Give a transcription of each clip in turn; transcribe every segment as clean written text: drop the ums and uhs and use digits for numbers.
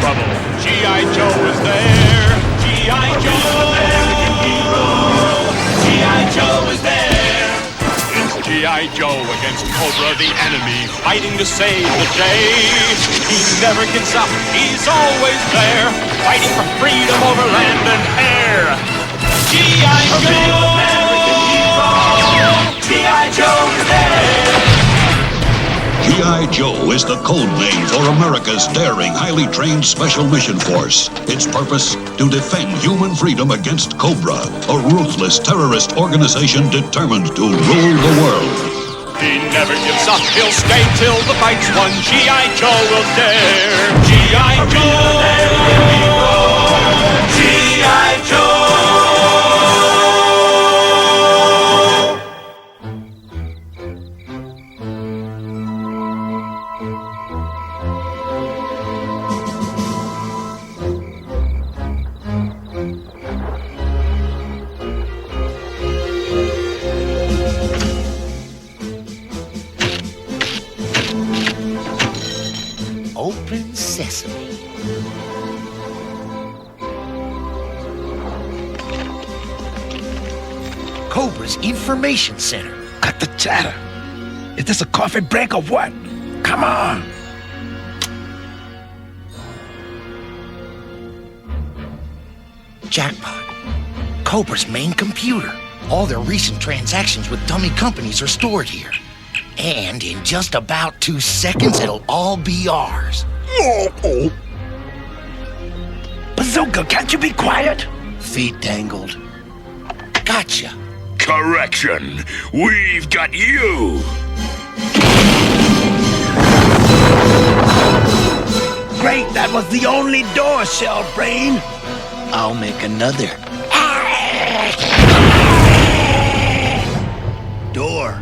trouble. G.I. Joe is there. G.I. Joe, American hero. G.I. Joe is there. It's G.I. Joe against Cobra, the enemy, fighting to save the day. He never gives up. He's always there, fighting for freedom over land and air. G.I. Joe, American hero. G.I. Joe is there. G.I. Joe is the code name for America's daring, highly trained Special Mission Force. Its purpose? To defend human freedom against Cobra, a ruthless terrorist organization determined to rule the world. He never gives up. He'll stay till the fight's won. G.I. Joe will dare. G.I. Joe. G.I. Joe. Open sesame. Cobra's Information Center. Cut the chatter. Is this a coffee break or what? Come on. Jackpot. Cobra's main computer. All their recent transactions with dummy companies are stored here. And in just about 2 seconds, it'll all be ours. Bazooka, can't you be quiet? Feet tangled. Gotcha. Correction. We've got you. Great, that was the only door, Shell Brain. I'll make another. Door.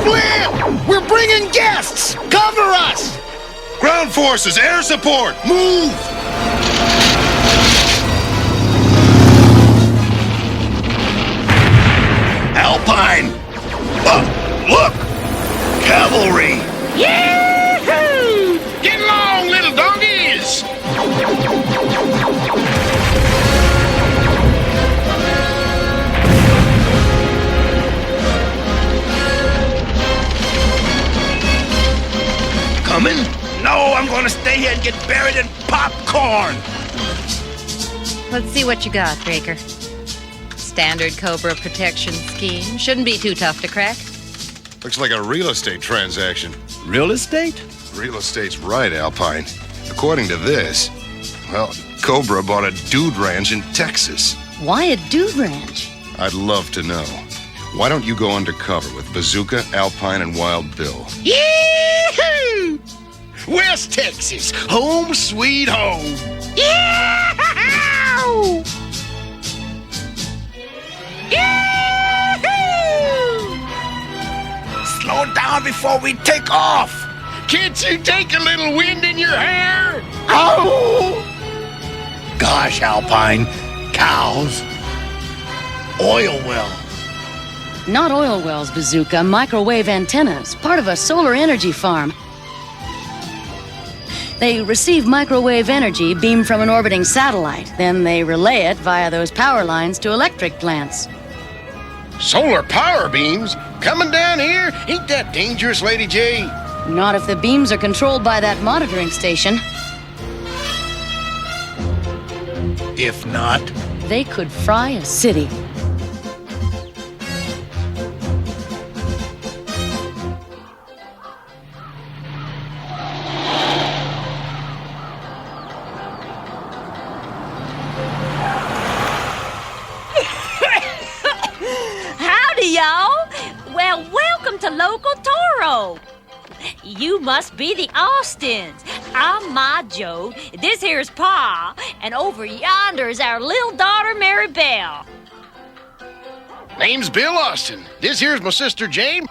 Flint! We're bringing guests! Cover us! Ground forces, air support, move! Alpine! Look! Cavalry! Yahoo! Get along, little doggies! Coming? No, I'm gonna stay here and get buried in popcorn. Let's see what you got, Baker. Standard Cobra protection scheme. Shouldn't be too tough to crack. Looks like a real estate transaction. Real estate? Real estate's right, Alpine. According to this, well, Cobra bought a dude ranch in Texas. Why a dude ranch? I'd love to know. Why don't you go undercover with Bazooka, Alpine, and Wild Bill? Yahoo! West Texas, home sweet home. Yahoo! Yahoo! Slow down before we take off. Can't you take a little wind in your hair? Oh! Gosh, Alpine. Cows. Oil wells. Not oil wells, Bazooka. Microwave antennas. Part of a solar energy farm. They receive microwave energy beamed from an orbiting satellite. Then they relay it via those power lines to electric plants. Solar power beams? Coming down here? Ain't that dangerous, Lady Jaye? Not if the beams are controlled by that monitoring station. If not, They could fry a city. Howdy, y'all. Well, welcome to Local Toro. You must be the Austins. I'm Ma Joe. This here's Pa. And over yonder is our little daughter, Mary Bell. Name's Bill Austin. This here's my sister Jane.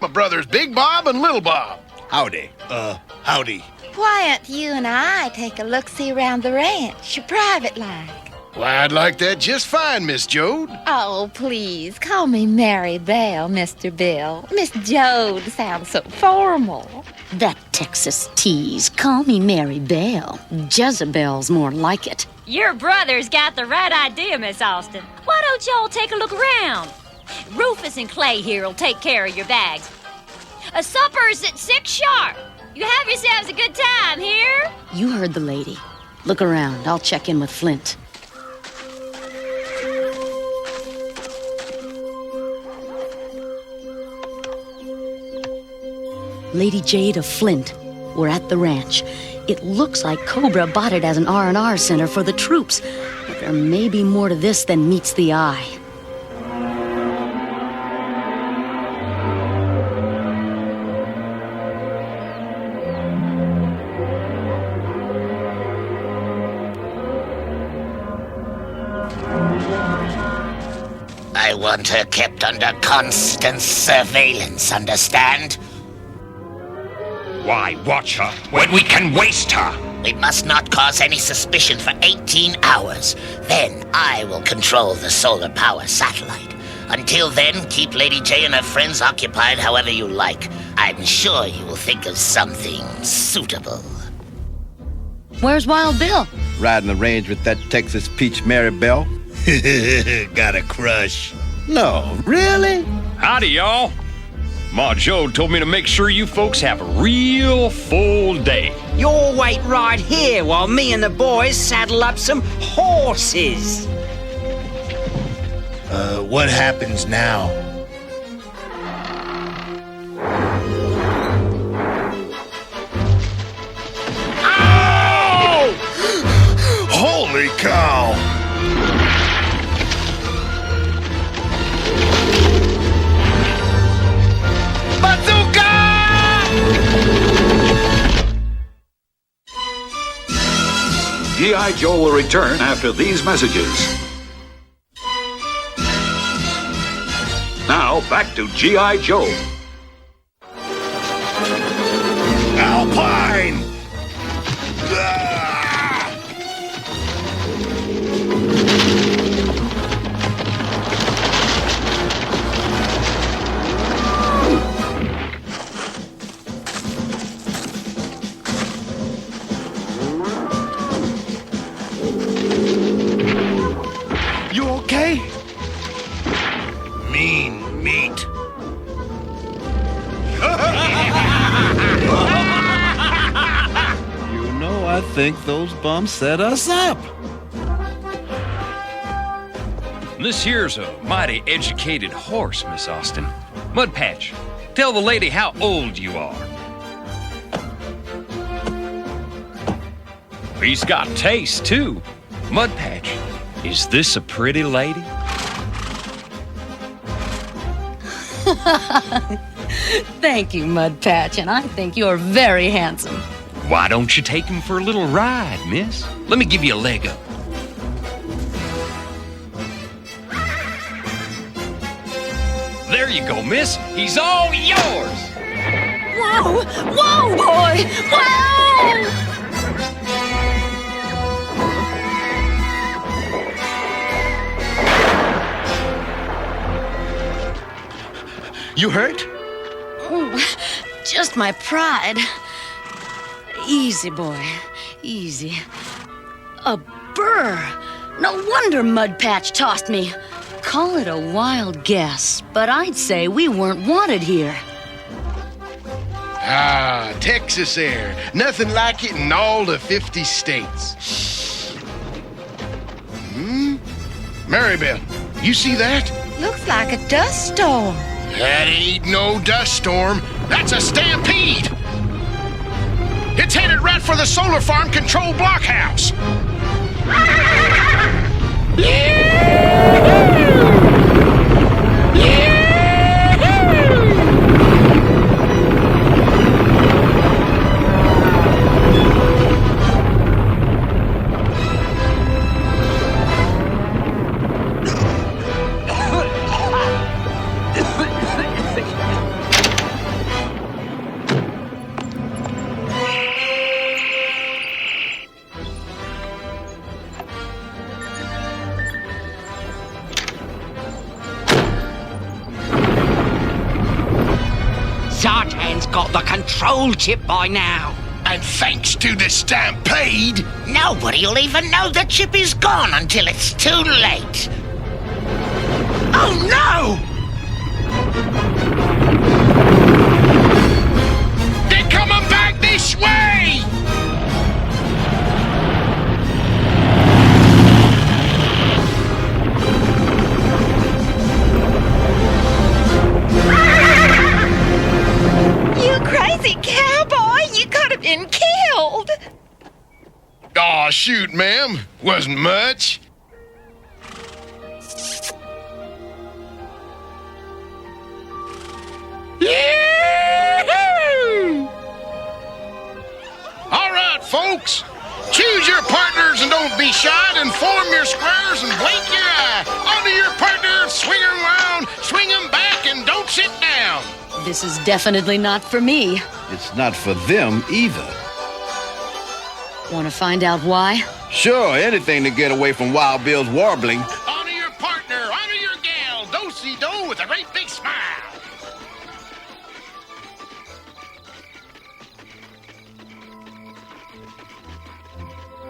My brothers Big Bob and Little Bob. Howdy. Howdy. Why don't you and I take a look-see around the ranch, private like? Why, I'd like that just fine, Miss Jode. Oh, please, call me Mary Bell, Mr. Bill. Miss Jode sounds so formal. That Texas tease. Call me Mary Bell. Jezebel's more like it. Your brother's got the right idea, Miss Austin. Why don't y'all take a look around? Rufus and Clay here will take care of your bags. Supper's at 6 sharp. You have yourselves a good time here. You heard the lady. Look around. I'll check in with Flint. Lady Jaye of Flint. We're at the ranch. It looks like Cobra bought it as an R&R center for the troops, but there may be more to this than meets the eye. I want her kept under constant surveillance, understand? Why watch her when we can waste her? We must not cause any suspicion for 18 hours. Then I will control the solar power satellite. Until then, keep Lady Jaye and her friends occupied however you like. I'm sure you will think of something suitable. Where's Wild Bill? Riding the range with that Texas peach Mary Bell? Got a crush. No, really? Howdy, y'all. Ma Joe told me to make sure you folks have a real full day. You'll wait right here while me and the boys saddle up some horses. What happens now? Ow! Holy cow! G.I. Joe will return after these messages. Now, back to G.I. Joe. Alpine! You okay? Mean meat. You know, I think those bums set us up. This here's a mighty educated horse, Miss Austin. Mudpatch, tell the lady how old you are. He's got taste, too. Mudpatch, is this a pretty lady? Thank you, Mudpatch, and I think you're very handsome. Why don't you take him for a little ride, miss? Let me give you a leg up. There you go, miss. He's all yours. Whoa! Whoa, boy! Whoa! You hurt? Oh, just my pride. Easy, boy. Easy. A burr. No wonder Mudpatch tossed me. Call it a wild guess, but I'd say we weren't wanted here. Ah, Texas air. Nothing like it in all the 50 states. Maribel, you see that? Looks like a dust storm. That ain't no dust storm. That's a stampede. It's headed right for the solar farm control blockhouse. man's got the control chip by now. And thanks to the stampede, Nobody'll even know the chip is gone until it's too late. oh no! They're coming back this way! You crazy cowboy! You could have been killed! Aw, shoot, ma'am. Wasn't much. Yee-hoo! All right, folks. Choose your partners and don't be shy, and form your squares and blink your eye. Onto your partner, swing 'em round, swing 'em back, and don't sit down. This is definitely not for me. It's not for them either. Want to find out why? Sure, anything to get away from Wild Bill's warbling. Honor your partner, honor your gal, do-si-do with a great big smile.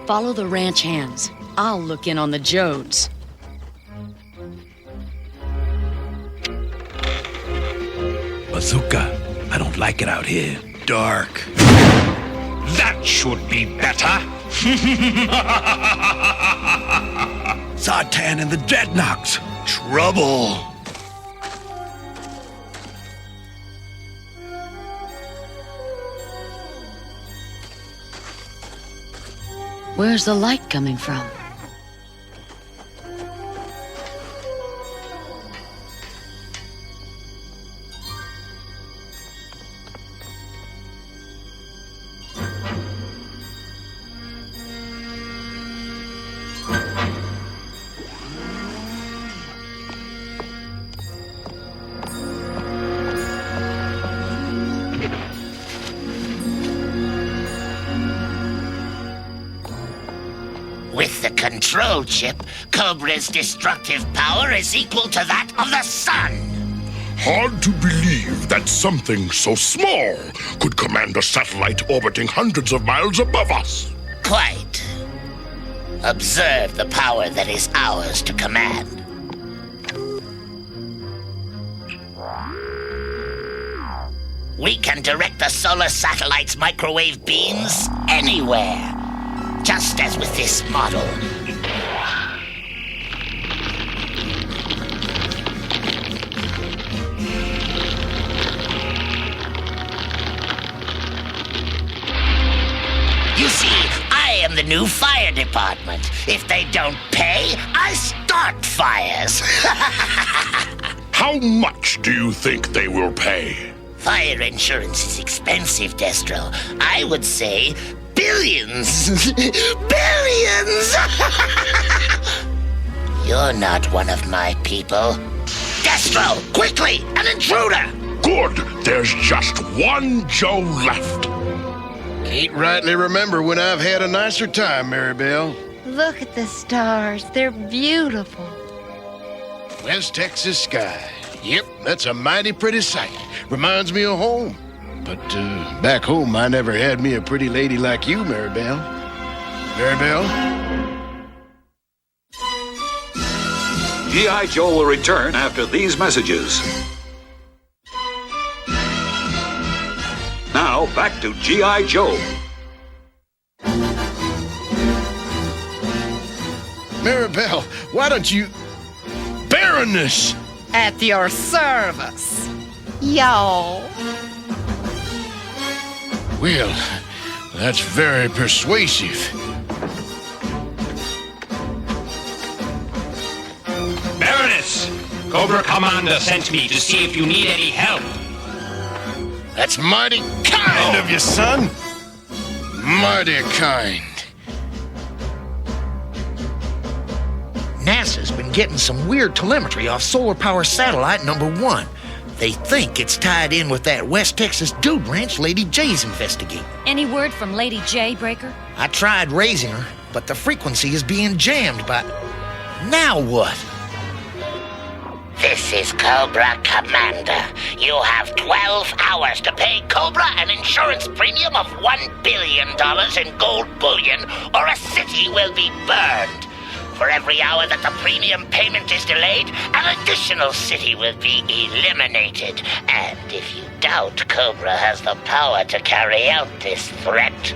Follow the ranch hands. I'll look in on the Jodes. Bazooka, I don't like it out here. Dark. That should be better. Zartan and the Dreadnoks. Trouble. Where's the light coming from? With the control chip, Cobra's destructive power is equal to that of the sun. Hard to believe that something so small could command a satellite orbiting hundreds of miles above us. Quite. Observe the power that is ours to command. We can direct the solar satellite's microwave beams anywhere. Just as with this model. You see, I am the new fire department. If they don't pay, I start fires. How much do you think they will pay? Fire insurance is expensive, Destro. I would say billions! Billions! You're not one of my people. Destro, quickly! An intruder! Good! There's just one Joe left. Can't rightly remember when I've had a nicer time, Maribel. Look at the stars. They're beautiful. West Texas sky. Yep, that's a mighty pretty sight. Reminds me of home. But back home, I never had me a pretty lady like you, Maribel. Maribel? G.I. Joe will return after these messages. Now, back to G.I. Joe. Maribel, why don't you... Baroness! At your service. Y'all. Well, that's very persuasive. Baroness! Cobra Commander sent me to see if you need any help. That's mighty kind of you, son. Mighty kind. NASA's been getting some weird telemetry off solar power satellite number 1. They think it's tied in with that West Texas dude ranch Lady Jaye's investigating. Any word from Lady Jaye, Breaker? I tried raising her, but the frequency is being jammed by... Now what? This is Cobra Commander. You have 12 hours to pay Cobra an insurance premium of $1 billion in gold bullion, or a city will be burned. For every hour that the premium payment is delayed, an additional city will be eliminated. And if you doubt Cobra has the power to carry out this threat,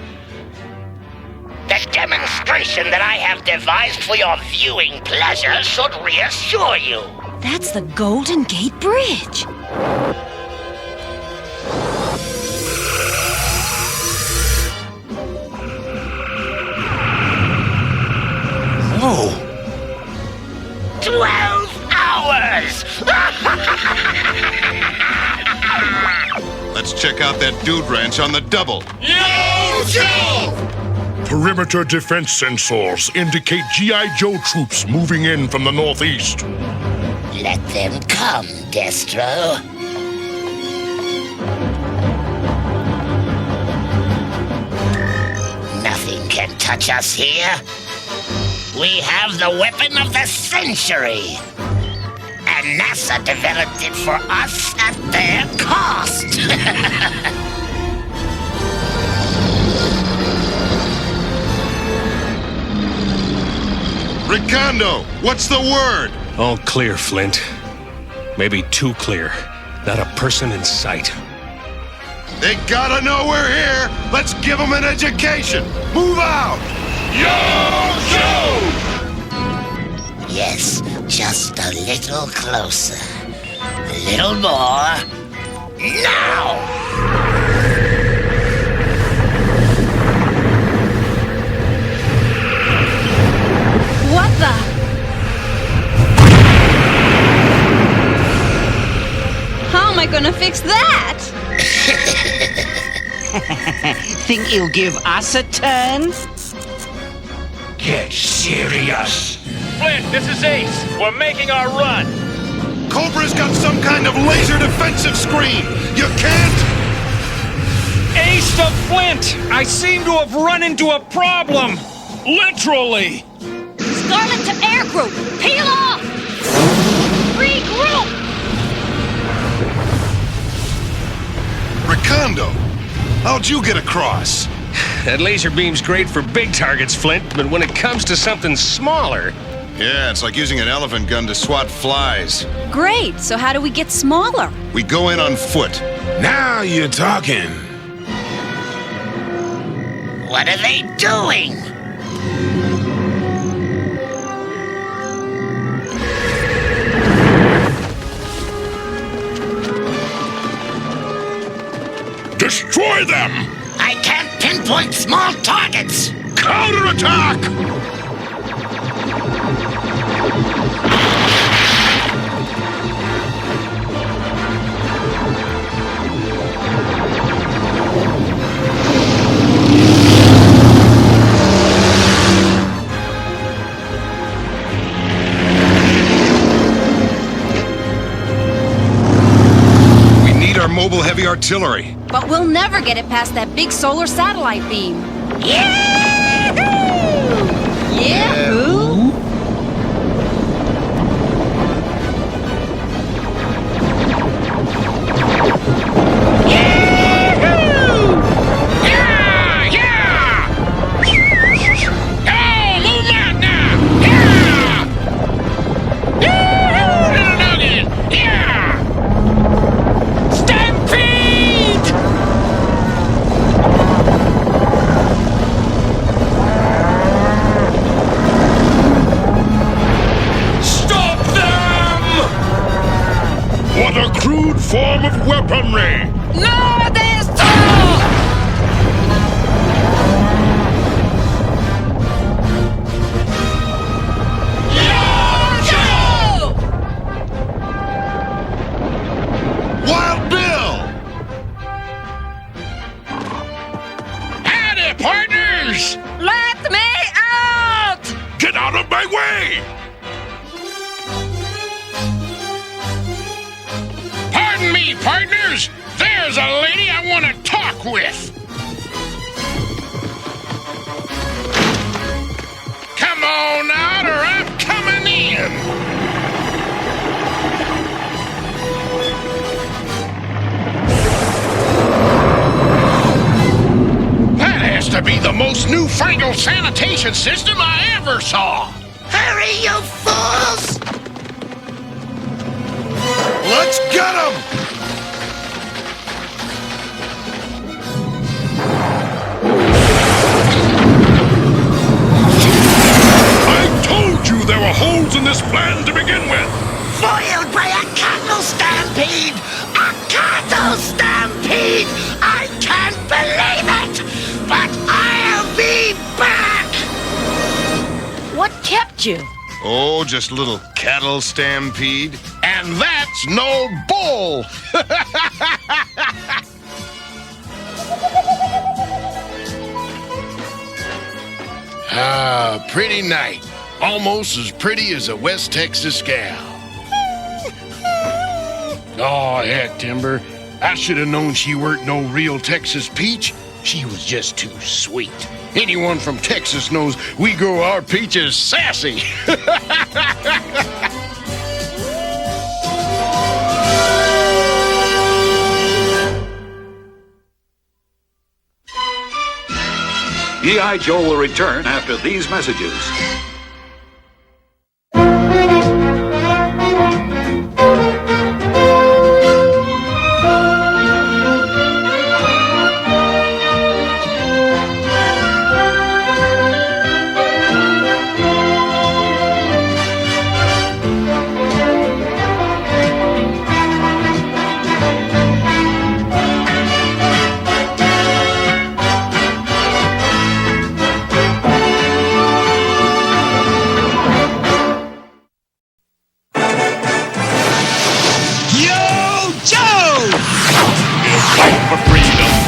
the demonstration that I have devised for your viewing pleasure should reassure you. That's the Golden Gate Bridge. Whoa! 12 hours! Let's check out that dude ranch on the double. Yo, Joe! Perimeter defense sensors indicate G.I. Joe troops moving in from the northeast. Let them come, Destro. Nothing can touch us here. We have the weapon of the century. And NASA developed it for us at their cost. Ricondo, what's the word? All clear, Flint. Maybe too clear. Not a person in sight. They gotta know we're here. Let's give them an education. Move out! Yo, Joe! Yes, just a little closer. A little more. Now! What the? How am I gonna fix that? Think you'll give us a turn? Get serious. Flint, this is Ace. We're making our run. Cobra's got some kind of laser defensive screen. You can't... Ace to Flint! I seem to have run into a problem. Literally. Scarlet to air group. Peel off. Regroup. Ricondo, how'd you get across? That laser beam's great for big targets, Flint, but when it comes to something smaller... Yeah, it's like using an elephant gun to swat flies. Great, so how do we get smaller? We go in on foot. Now you're talking. What are they doing? Destroy them! I can't pinpoint small targets. Counterattack! Mobile heavy artillery. But we'll never get it past that big solar satellite beam. Yahoo! Yahoo! Form of weaponry! No, Destro! Yo! Wild Bill! Howdy, partners! Let me out! Get out of my way! Pardon me, partners. There's a lady I want to talk with. Come on out or I'm coming in. most newfangled sanitation system I ever saw. Hurry, you fools! Let's get him! I told you there were holes in this plan to begin with! Foiled by a cattle stampede! A cattle stampede! I can't believe it! But I'll be back! What kept you? Oh, just a little cattle stampede. And that's no bull! Ah, pretty night. Almost as pretty as a West Texas gal. Oh, heck, Timber. I should have known she weren't no real Texas peach. She was just too sweet. Anyone from Texas knows we grow our peaches sassy. G.I. Joe will return after these messages.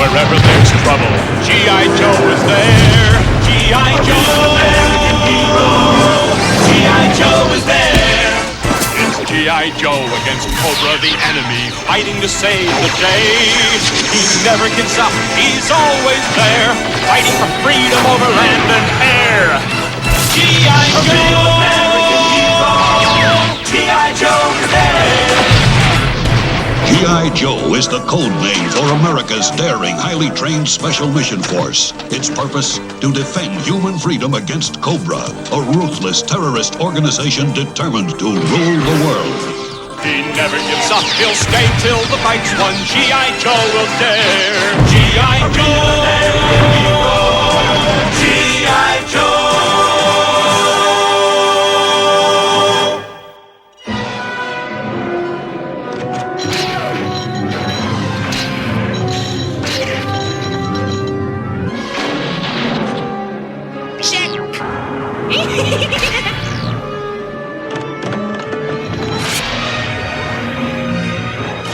Wherever there's trouble, G.I. Joe is there. G.I. Joe, American hero. G.I. Joe is there. It's G.I. Joe against Cobra, the enemy, fighting to save the day. He never gives up, he's always there, fighting for freedom over land and air. G.I. Joe, American hero. G.I. Joe is there. G.I. Joe is the code name for America's daring, highly trained Special Mission Force. Its purpose, to defend human freedom against Cobra, a ruthless terrorist organization determined to rule the world. He never gives up, he'll stay till the fight's won. G.I. Joe will dare. G.I. Joe, G.I. Joe.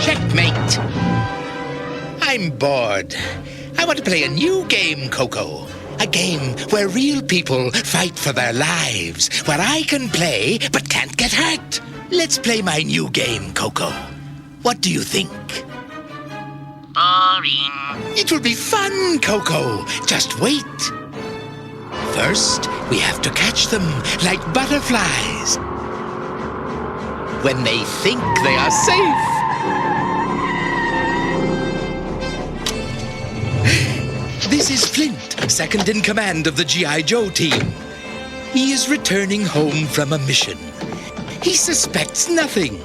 Checkmate. I'm bored. I want to play a new game, Coco. A game where real people fight for their lives, where I can play but can't get hurt. Let's play my new game, Coco. What do you think? Boring. It will be fun, Coco. Just wait. First, we have to catch them like butterflies. When they think they are safe. This is Flint, second in command of the G.I. Joe team. He is returning home from a mission. He suspects nothing.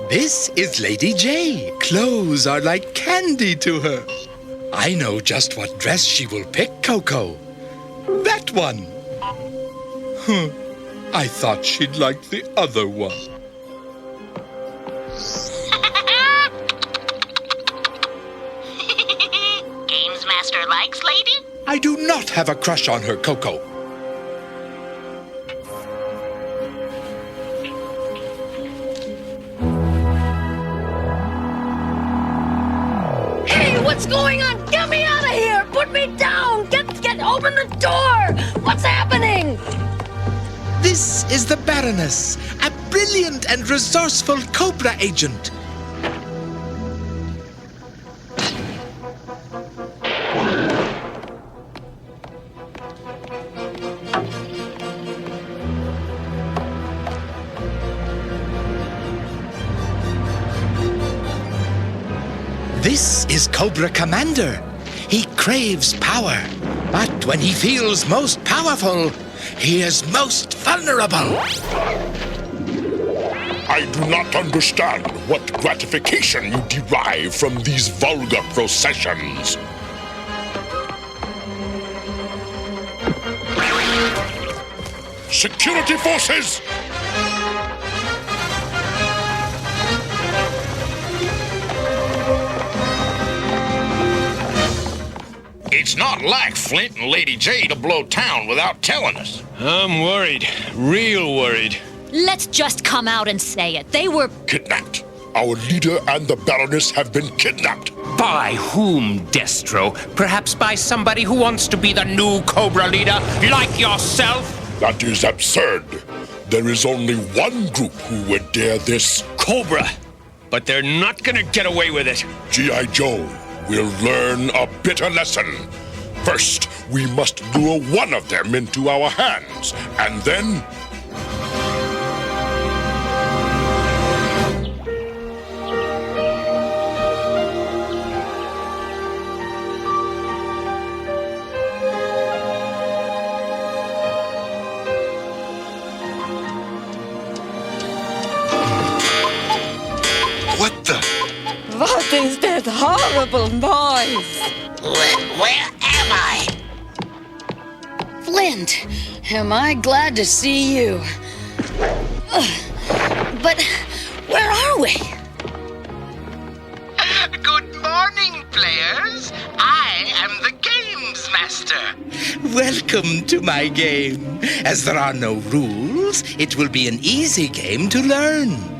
This is Lady Jaye. Clothes are like candy to her. I know just what dress she will pick, Coco. That one. I thought she'd like the other one. Gamemaster likes lady? I do not have a crush on her, Coco. What's going on? Get me out of here! Put me down! Get open the door! What's happening? This is the Baroness, a brilliant and resourceful Cobra agent. This is Cobra Commander. He craves power, but when he feels most powerful, he is most vulnerable. I do not understand what gratification you derive from these vulgar processions. Security forces! It's not like Flint and Lady Jaye to blow town without telling us. I'm worried. Real worried. Let's just come out and say it. They were Kidnapped. Our leader and the Baroness have been kidnapped. By whom, Destro? Perhaps by somebody who wants to be the new Cobra leader, like yourself? That is absurd. There is only one group who would dare this. Cobra. But they're not gonna get away with it. G.I. Joe will learn a bitter lesson. First, we must lure one of them into our hands, and then... What the? What is that horrible noise? Where am I? Flint, am I glad to see you. But where are we? Good morning, players. I am the Gamemaster. Welcome to my game. As there are no rules, it will be an easy game to learn.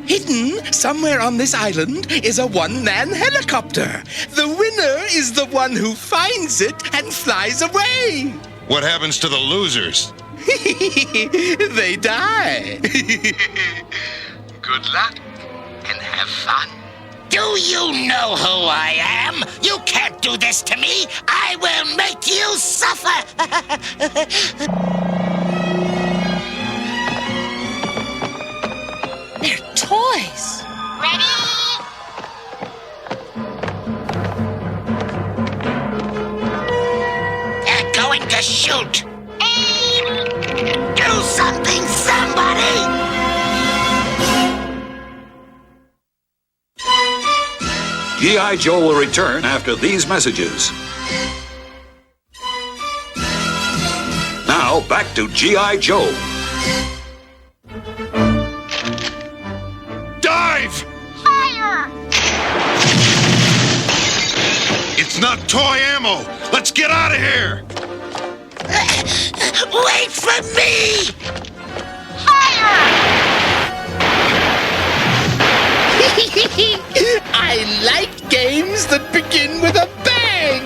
Hidden somewhere on this island is a one-man helicopter. The winner is the one who finds it and flies away. What happens to the losers? They die. Good luck and have fun. Do you know who I am? You can't do this to me. I will make you suffer. They're toys. Ready? They're going to shoot. Aim! Do something, somebody! G.I. Joe will return after these messages. Now, back to G.I. Joe. Dive! Fire! It's not toy ammo. Let's get out of here. Wait for me! Fire! I like games that begin with a bang!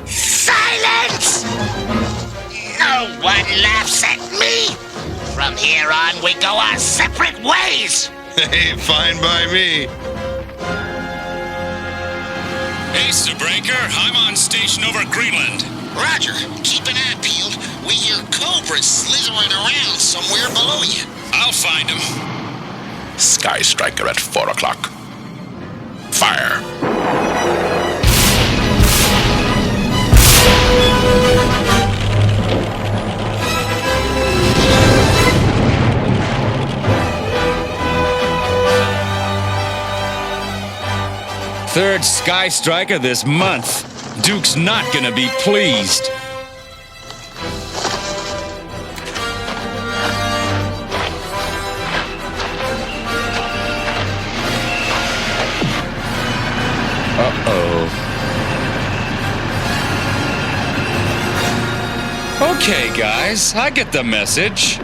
Silence! No one laughs at me! From here on, we go our separate ways! Hey, fine by me. Hey, Sabreaker, I'm on station over Greenland. Roger. Keep an eye peeled. We hear cobras slithering around somewhere below you. I'll find him. Sky Striker at 4 o'clock. Fire! Third Sky Striker this month. Duke's not gonna be pleased. Okay, guys, I get the message.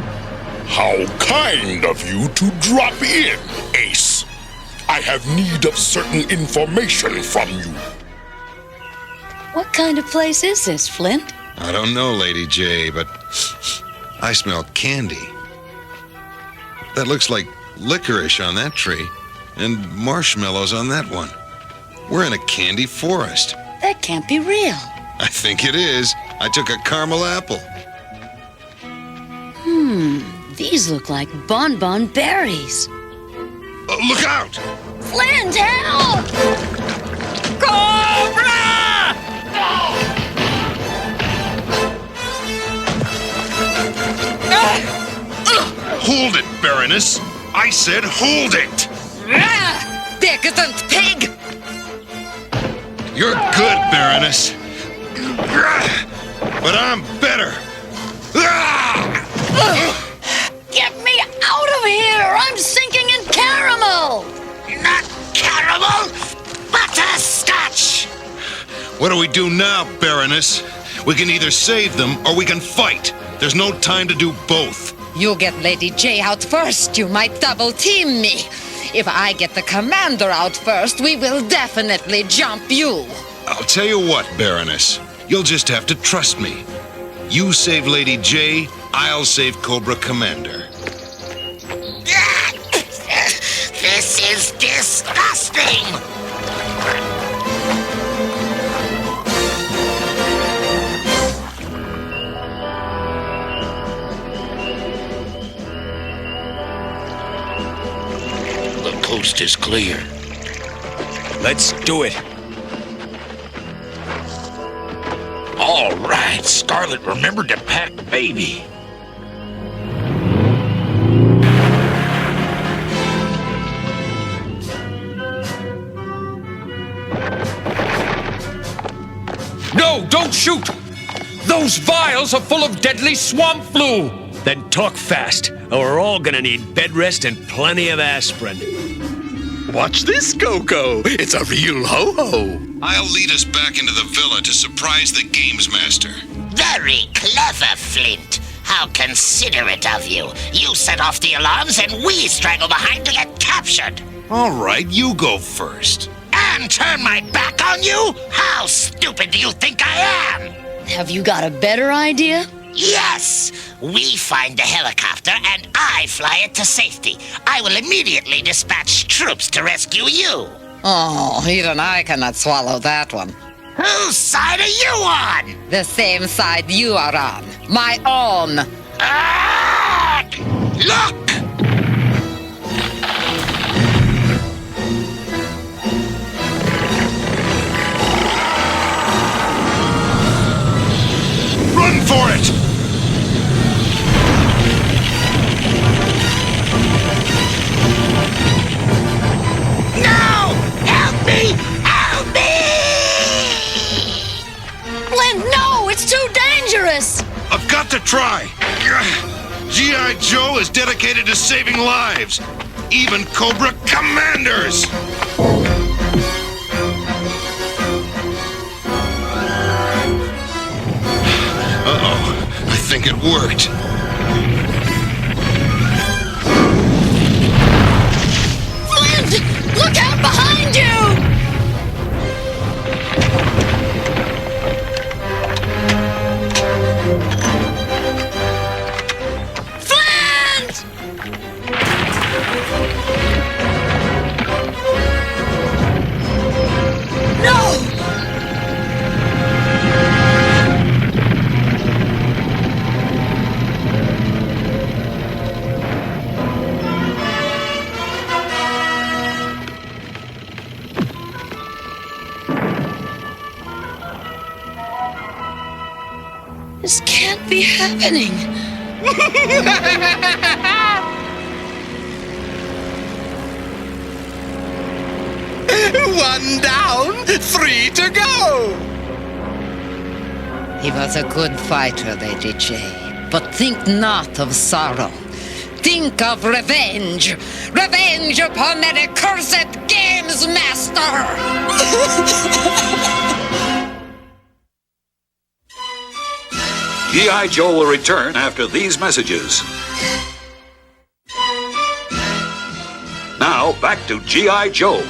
How kind of you to drop in, Ace. I have need of certain information from you. What kind of place is this, Flint? I don't know, Lady Jaye, but I smell candy. That looks like licorice on that tree, and marshmallows on that one. We're in a candy forest. That can't be real. I think it is. I took a caramel apple. These look like bonbon berries. Look out! Flint, help! Cobra! Hold it, Baroness! I said hold it! Decadent pig! You're good, Baroness. But I'm better. Get me out of here! I'm sinking in caramel! Not caramel, butterscotch! What do we do now, Baroness? We can either save them or we can fight. There's no time to do both. You get Lady Jaye out first. You might double team me. If I get the commander out first, we will definitely jump you. I'll tell you what, Baroness. You'll just have to trust me. You save Lady Jaye, I'll save Cobra Commander. This is disgusting! The coast is clear. Let's do it. All right, Scarlet, remember to pack baby. No, don't shoot! Those vials are full of deadly swamp flu! Then talk fast, or we're all gonna need bed rest and plenty of aspirin. Watch this, Coco. It's a real ho-ho. I'll lead us back into the villa to surprise the Gamemaster. Very clever, Flint. How considerate of you. You set off the alarms and we strangle behind to get captured. All right, you go first. And turn my back on you? How stupid do you think I am? Have you got a better idea? Yes! We find the helicopter and I fly it to safety. I will immediately dispatch troops to rescue you. Oh, even I cannot swallow that one. Whose side are you on? The same side you are on. My own. Look! Run for it! No! Help me! Help me! Flint, no! It's too dangerous! I've got to try. G.I. Joe is dedicated to saving lives. Even Cobra Commanders! Uh-oh. I think it worked. Flint! Look out behind you! Flint! No! This can't be happening. One down, 3 to go. He was a good fighter, Lady Jaye. But think not of sorrow. Think of revenge. Revenge upon that accursed Gamemaster! G.I. Joe will return after these messages. Now, Now back to G.I. Joe.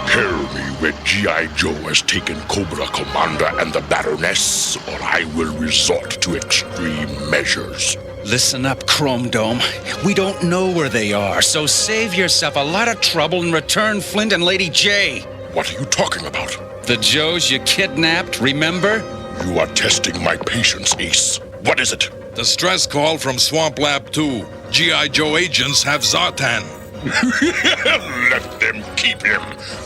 Tell me when G.I. Joe has taken Cobra Commander and the Baroness, or I will resort to extreme measures. Listen up, Chrome Dome. We don't know where they are, so save yourself a lot of trouble and return Flint and Lady Jaye. What are you talking about? The Joes you kidnapped, remember? You are testing my patience, Ace. What is it? The stress call from Swamp Lab 2. G.I. Joe agents have Zartan. Let them keep him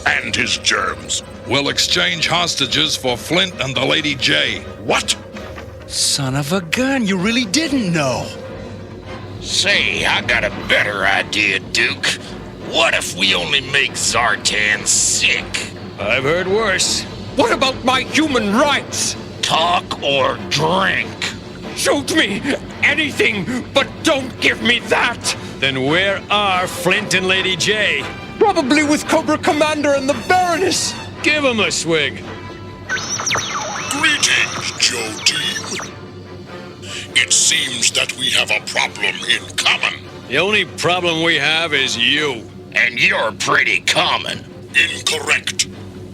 and his germs. We'll exchange hostages for Flint and the Lady Jaye. What? Son of a gun, you really didn't know. Say, I got a better idea, Duke. What if we only make Zartan sick? I've heard worse. What about my human rights? Talk or drink? Shoot me! Anything, but don't give me that! Then where are Flint and Lady Jaye? Probably with Cobra Commander and the Baroness! Give him a swig. Greetings, Joe Team. It seems that we have a problem in common. The only problem we have is you. And you're pretty common. Incorrect.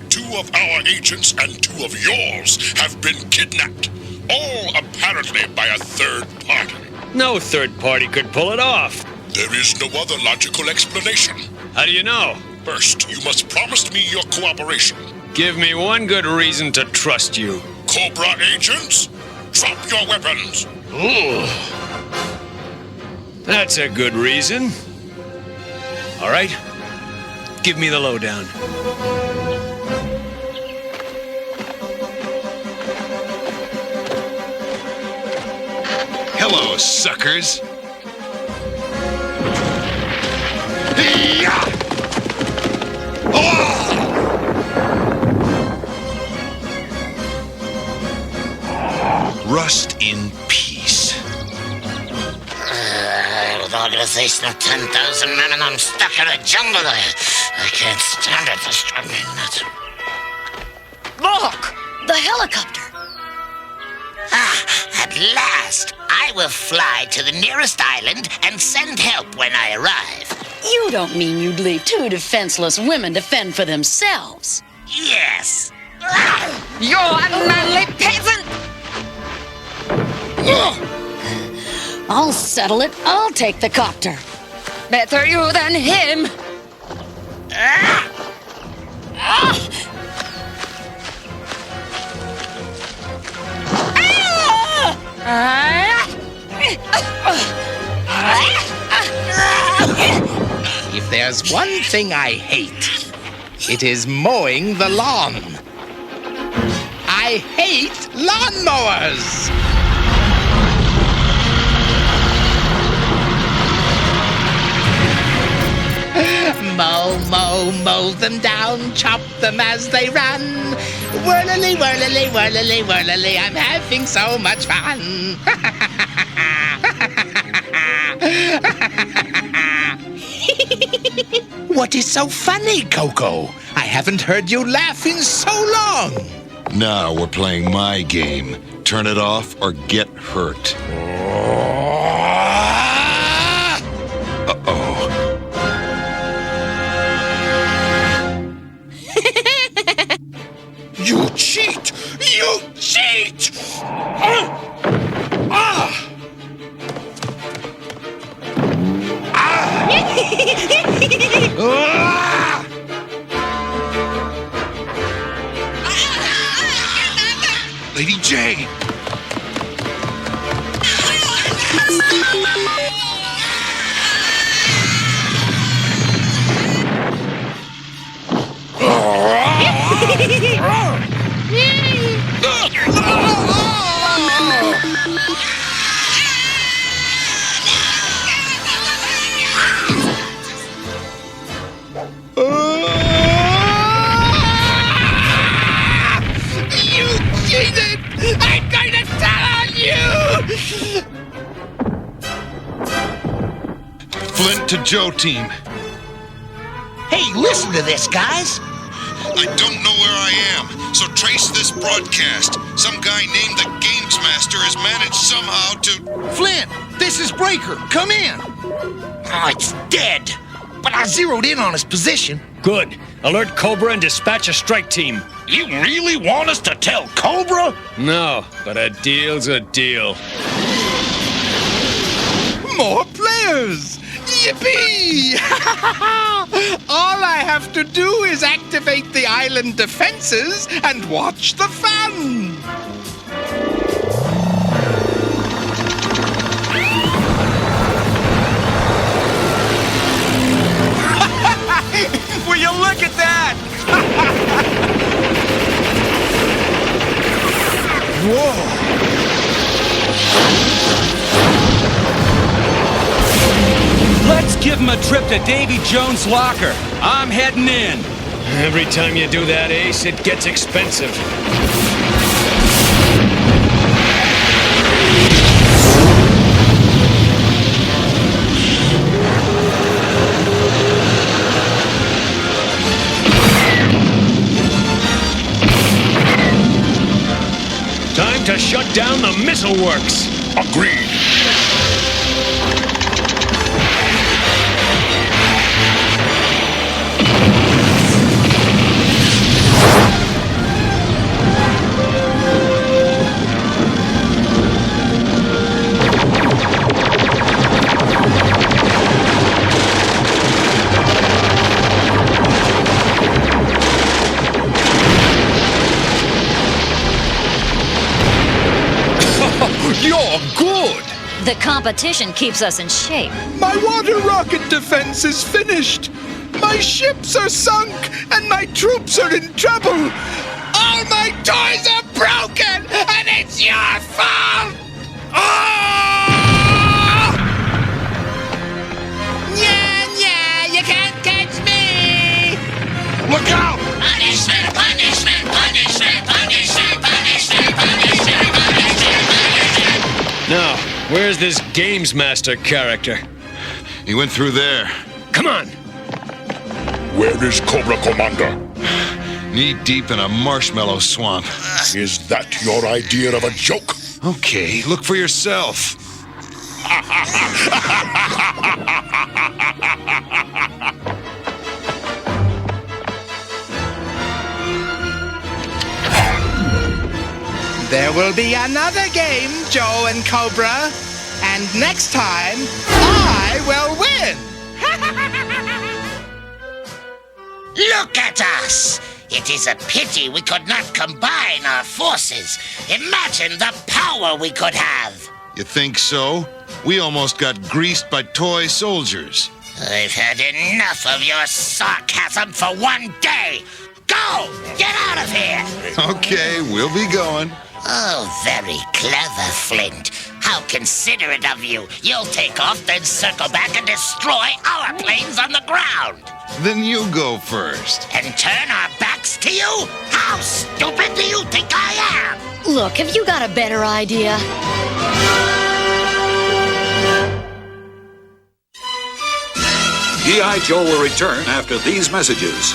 2 of our agents and 2 of yours have been kidnapped. All apparently by a third party. No third party could pull it off. There is no other logical explanation. How do you know? First, you must promise me your cooperation. Give me one good reason to trust you. Cobra agents, drop your weapons. Ooh. That's a good reason. All right. Give me the lowdown. Hello, suckers. Rust in peace. With an organization of 10,000 men and I'm stuck in a jungle there. I can't stand it. This drives me nuts. Look! The helicopter! Ah, at last! I will fly to the nearest island and send help when I arrive. You don't mean you'd leave 2 defenseless women to fend for themselves? Yes. You unmanly peasant! I'll settle it. I'll take the copter. Better you than him. If there's one thing I hate, it is mowing the lawn. I hate lawnmowers! Mow them down, chop them as they run. Whirlily, whirlily, whirlily, whirlily, I'm having so much fun. What is so funny, Coco? I haven't heard you laugh in so long. Now we're playing my game. Turn it off or get hurt. Uh-oh. You cheat! You cheat! Lady Jaye! You cheated! I'm going to tell on you! Flint to Joe Team. Hey, listen to this, guys. I don't know where I am, so trace this broadcast. Some guy named the Gamemaster has managed somehow to... Flint, this is Breaker. Come in. Oh, it's dead. But I zeroed in on his position. Good. Alert Cobra and dispatch a strike team. You really want us to tell Cobra? No, but a deal's a deal. More players! Yippee! All I have to do is activate the island defenses and watch the fun! Will you look at that? Whoa! Let's give him a trip to Davy Jones' locker. I'm heading in. Every time you do that, Ace, it gets expensive. Time to shut down the missile works. Agreed. You're good! The competition keeps us in shape. My water rocket defense is finished. My ships are sunk, and my troops are in trouble. All my toys are broken, and it's your fault! Oh! Yeah, you can't catch me! Look out! Punishment, punishment, punishment, punishment, punishment, punishment, punishment. Now, where's this Gamemaster character? He went through there. Come on! Where is Cobra Commander? Knee deep in a marshmallow swamp. Is that your idea of a joke? Okay, look for yourself. There will be another game, Joe and Cobra. And next time, I will win! Look at us! It is a pity we could not combine our forces. Imagine the power we could have. You think so? We almost got greased by toy soldiers. I've had enough of your sarcasm for one day. Go! Get out of here! Okay, we'll be going. Oh, very clever, Flint. How considerate of you. You'll take off, then circle back and destroy our planes on the ground. Then you go first. And turn our backs to you? How stupid do you think I am? Look, have you got a better idea? G.I. Joe will return after these messages.